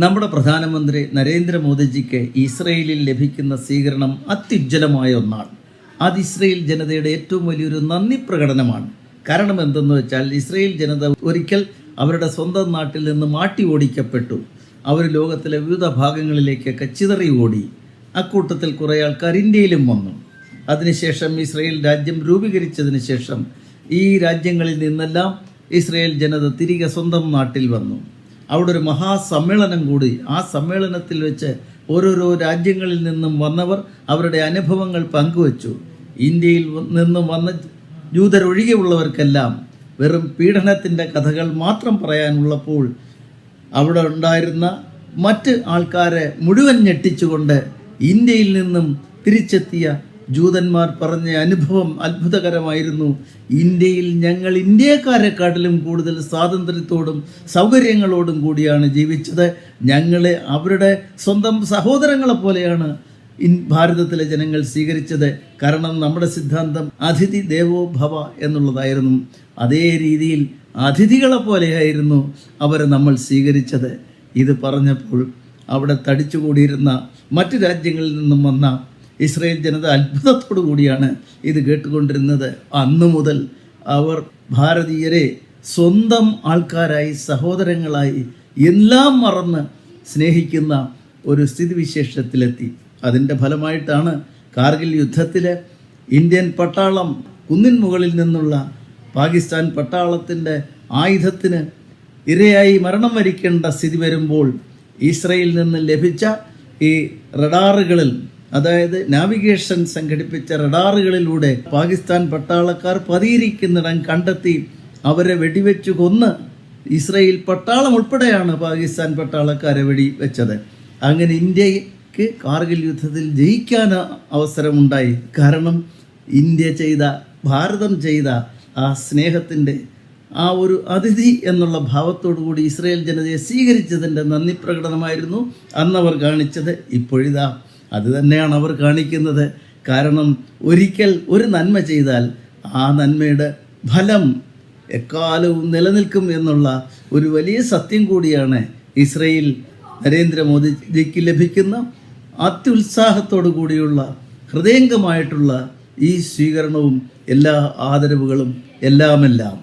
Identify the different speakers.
Speaker 1: നമ്മുടെ പ്രധാനമന്ത്രി നരേന്ദ്രമോദിജിക്ക് ഇസ്രയേലിൽ ലഭിക്കുന്ന സ്വീകരണം അത്യുജ്വലമായ ഒന്നാണ്. അത് ഇസ്രയേൽ ജനതയുടെ ഏറ്റവും വലിയൊരു നന്ദി പ്രകടനമാണ്. കാരണം എന്തെന്ന് വെച്ചാൽ ഇസ്രയേൽ ജനത ഒരിക്കൽ അവരുടെ സ്വന്തം നാട്ടിൽ നിന്ന് മാറ്റി ഓടിക്കപ്പെട്ടു. അവർ ലോകത്തിലെ വിവിധ ഭാഗങ്ങളിലേക്കൊക്കെ ചിതറി ഓടി. അക്കൂട്ടത്തിൽ കുറേ ആൾക്കാർ ഇന്ത്യയിലും വന്നു. അതിനുശേഷം ഇസ്രയേൽ രാജ്യം രൂപീകരിച്ചതിന് ശേഷം ഈ രാജ്യങ്ങളിൽ നിന്നെല്ലാം ഇസ്രയേൽ ജനത തിരികെ സ്വന്തം നാട്ടിൽ വന്നു. അവിടെ ഒരു മഹാസമ്മേളനം കൂടി. ആ സമ്മേളനത്തിൽ വെച്ച് ഓരോരോ രാജ്യങ്ങളിൽ നിന്നും വന്നവർ അവരുടെ അനുഭവങ്ങൾ പങ്കുവച്ചു. ഇന്ത്യയിൽ നിന്നും വന്ന ജൂതരൊഴികെയുള്ളവർക്കെല്ലാം വെറും പീഡനത്തിൻ്റെ കഥകൾ മാത്രം പറയാനുള്ളപ്പോൾ അവിടെ ഉണ്ടായിരുന്ന മറ്റ് ആൾക്കാരെ മുഴുവൻ ഞെട്ടിച്ചുകൊണ്ട് ഇന്ത്യയിൽ നിന്നും തിരിച്ചെത്തിയ ജൂതന്മാർ പറഞ്ഞ അനുഭവം അത്ഭുതകരമായിരുന്നു. ഇന്ത്യയിൽ ഞങ്ങൾ ഇന്ത്യക്കാരെക്കാട്ടിലും കൂടുതൽ സ്വാതന്ത്ര്യത്തോടും സൗകര്യങ്ങളോടും കൂടിയാണ് ജീവിച്ചത്. ഞങ്ങളെ അവരുടെ സ്വന്തം സഹോദരങ്ങളെ പോലെയാണ് ഭാരതത്തിലെ ജനങ്ങൾ സ്വീകരിച്ചത്. കാരണം നമ്മുടെ സിദ്ധാന്തം അതിഥി ദേവോ ഭവ എന്നുള്ളതായിരുന്നു. അതേ രീതിയിൽ അതിഥികളെ പോലെയായിരുന്നു അവരെ നമ്മൾ സ്വീകരിച്ചത്. ഇത് പറഞ്ഞപ്പോൾ അവിടെ തടിച്ചുകൂടിയിരുന്ന മറ്റ് രാജ്യങ്ങളിൽ നിന്നും വന്ന ഇസ്രയേൽ ജനത അത്ഭുതത്തോടു കൂടിയാണ് ഇത് കേട്ടുകൊണ്ടിരുന്നത്. അന്നു മുതൽ അവർ ഭാരതീയരെ സ്വന്തം ആൾക്കാരായി, സഹോദരങ്ങളായി, എല്ലാം മറന്ന് സ്നേഹിക്കുന്ന ഒരു സ്ഥിതിവിശേഷത്തിലെത്തി. അതിൻ്റെ ഫലമായിട്ടാണ് കാർഗിൽ യുദ്ധത്തിൽ ഇന്ത്യൻ പട്ടാളം കുന്നിൻ മുകളിൽ നിന്നുള്ള പാകിസ്ഥാൻ പട്ടാളത്തിൻ്റെ ആയുധത്തിന് ഇരയായി മരണം വരിക്കേണ്ട സ്ഥിതി വരുമ്പോൾ ഇസ്രയേലിൽ നിന്ന് ലഭിച്ച ഈ റഡാറുകളിൽ, അതായത് നാവിഗേഷൻ സംഘടിപ്പിച്ച റഡാറുകളിലൂടെ പാകിസ്ഥാൻ പട്ടാളക്കാർ പതിയിരിക്കുന്നിടം കണ്ടെത്തി അവരെ വെടിവെച്ചു കൊന്ന് ഇസ്രയേൽ പട്ടാളം ഉൾപ്പെടെയാണ് പാകിസ്ഥാൻ പട്ടാളക്കാരെ വെടിവെച്ചത്. അങ്ങനെ ഇന്ത്യക്ക് കാർഗിൽ യുദ്ധത്തിൽ ജയിക്കാൻ അവസരമുണ്ടായി. കാരണം ഭാരതം ചെയ്ത ആ സ്നേഹത്തിൻ്റെ ആ ഒരു അതിഥി എന്നുള്ള ഭാവത്തോടു കൂടി ഇസ്രയേൽ ജനതയെ സ്വീകരിച്ചതിൻ്റെ നന്ദി പ്രകടനമായിരുന്നു അന്നവർ കാണിച്ചത്. ഇപ്പോഴിതാ അത് തന്നെയാണ് അവർ കാണിക്കുന്നത്. കാരണം ഒരിക്കൽ ഒരു നന്മ ചെയ്താൽ ആ നന്മയുടെ ഫലം എക്കാലവും നിലനിൽക്കും എന്നുള്ള ഒരു വലിയ സത്യം കൂടിയാണ് ഇസ്രയേൽ നരേന്ദ്രമോദിജിക്ക് ലഭിക്കുന്ന അത്യുത്സാഹത്തോടു കൂടിയുള്ള ഹൃദയംഗമായിട്ടുള്ള ഈ സ്വീകരണവും എല്ലാ ആദരവുകളും എല്ലാമെല്ലാം.